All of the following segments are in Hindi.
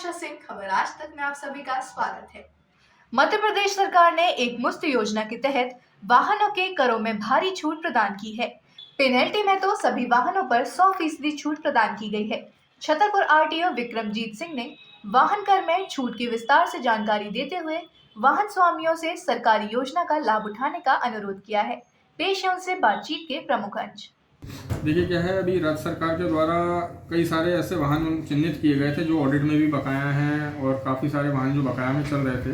आकांक्षा सिंह, खबर आज तक में आप सभी का स्वागत है। मध्य प्रदेश सरकार ने एक मुफ्त योजना के तहत वाहनों के करों में भारी छूट प्रदान की है। पेनल्टी में तो सभी वाहनों पर 100% छूट प्रदान की गई है। छतरपुर आरटीओ विक्रमजीत सिंह ने वाहन कर में छूट की विस्तार से जानकारी देते हुए वाहन स्वामियों से सरकारी योजना का लाभ उठाने का अनुरोध किया है। पेश है उनसे बातचीत के प्रमुख अंश। देखिए क्या है, अभी राज्य सरकार के द्वारा कई सारे ऐसे वाहन चिन्हित किए गए थे जो ऑडिट में भी बकाया हैं और काफ़ी सारे वाहन जो बकाया में चल रहे थे।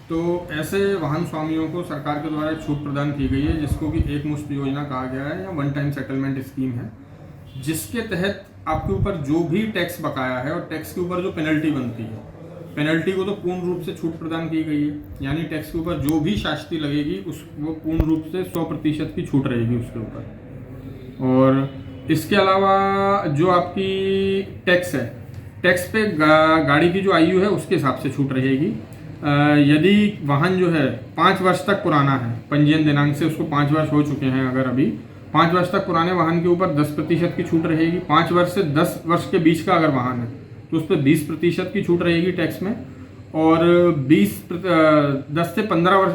तो ऐसे वाहन स्वामियों को सरकार के द्वारा एक छूट प्रदान की गई है, जिसको कि एक मुश्त योजना कहा गया है या वन टाइम सेटलमेंट स्कीम है, जिसके तहत आपके ऊपर जो भी टैक्स बकाया है और टैक्स के ऊपर जो पेनल्टी बनती है, पेनल्टी को तो पूर्ण रूप से छूट प्रदान की गई है। यानी टैक्स के ऊपर जो भी शास्ति लगेगी वो पूर्ण रूप से 100% की छूट रहेगी उसके ऊपर। और इसके अलावा जो आपकी टैक्स है, टैक्स पे गाड़ी की जो आयु है उसके हिसाब से छूट रहेगी। यदि वाहन जो है 5 वर्ष तक पुराना है, पंजीयन दिनांक से उसको 5 वर्ष हो चुके हैं, अगर अभी 5 वर्ष तक पुराने वाहन के ऊपर 10% की छूट रहेगी। 5 वर्ष से 10 वर्ष के बीच का अगर वाहन है तो उस पर 20% की छूट रहेगी टैक्स में। और 10 से 15 वर्ष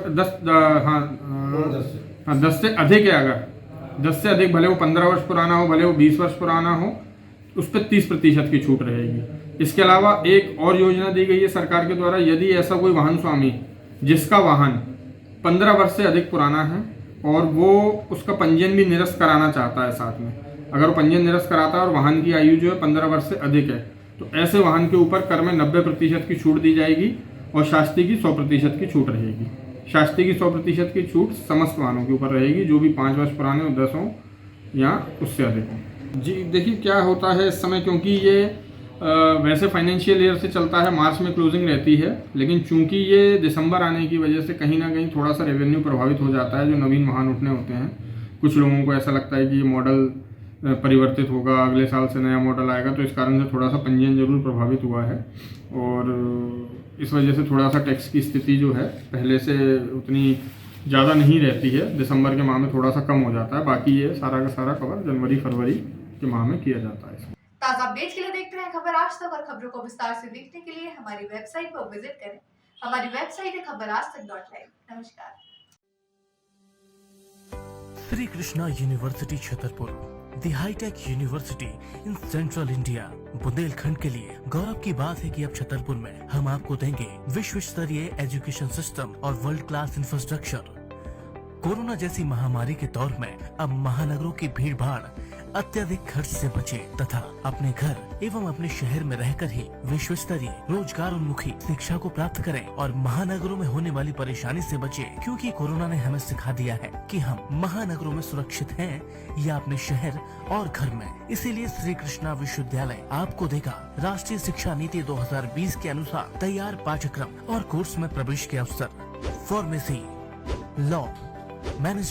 10 से अधिक है, अगर 10 से अधिक, भले वो 15 वर्ष पुराना हो, भले वो 20 वर्ष पुराना हो, उस पर 30% की छूट रहेगी। इसके अलावा एक और योजना दी गई है सरकार के द्वारा, यदि ऐसा कोई वाहन स्वामी जिसका वाहन 15 वर्ष से अधिक पुराना है और वो उसका पंजीयन भी निरस्त कराना चाहता है साथ में, अगर वो पंजीयन निरस्त कराता है और वाहन की आयु जो है 15 वर्ष से अधिक है, तो ऐसे वाहन के ऊपर कर में 90% की छूट दी जाएगी और शास्ति की 100% की छूट रहेगी। शास्ति की 100% की छूट समस्त वाहनों के ऊपर रहेगी, जो भी 5 वर्ष पुराने हो, 10 हो या उससे अधिक हो। जी देखिए क्या होता है इस समय, क्योंकि ये वैसे फाइनेंशियल ईयर से चलता है, मार्च में क्लोजिंग रहती है, लेकिन चूंकि ये दिसंबर आने की वजह से कहीं ना कहीं थोड़ा सा रेवेन्यू प्रभावित हो जाता है। जो नवीन वाहन उठने होते हैं, कुछ लोगों को ऐसा लगता है कि ये मॉडल परिवर्तित होगा, अगले साल से नया मॉडल आएगा, तो इस कारण से थोड़ा सा पंजीयन जरूर प्रभावित हुआ है। और इस वजह से थोड़ा सा टैक्स की स्थिति जो है पहले से उतनी ज़्यादा नहीं रहती है, दिसंबर के माह में थोड़ा सा कम हो जाता है। बाकी ये सारा का सारा कवर जनवरी फरवरी के माह में किया जाता है। ताज़ा अपडेट के लिए देखते हैं खबर आज तक, और खबरों को विस्तार से देखने के लिए हमारी वेबसाइट पर विजिट करें। हमारी वेबसाइट है खबराजतक.live। नमस्कार। Shri Krishna university Chhatarpur, the high tech university in central India, Bundelkhand के लिए गौरव की बात है कि अब छतरपुर में हम आपको देंगे विश्व स्तरीय एजुकेशन सिस्टम और वर्ल्ड क्लास इंफ्रास्ट्रक्चर। कोरोना जैसी महामारी के दौर में अब महानगरों की भीड़ भाड़, अत्यधिक खर्च से बचे तथा अपने घर एवं अपने शहर में रहकर ही विश्व स्तरीय रोजगार उन्मुखी शिक्षा को प्राप्त करें और महानगरों में होने वाली परेशानी से बचे, क्योंकि कोरोना ने हमें सिखा दिया है कि हम महानगरों में सुरक्षित हैं या अपने शहर और घर में। इसीलिए श्री कृष्णा विश्वविद्यालय आपको देगा राष्ट्रीय शिक्षा नीति 2020 के अनुसार तैयार पाठ्यक्रम और कोर्स में प्रवेश के अवसर। Pharmacy, law, management,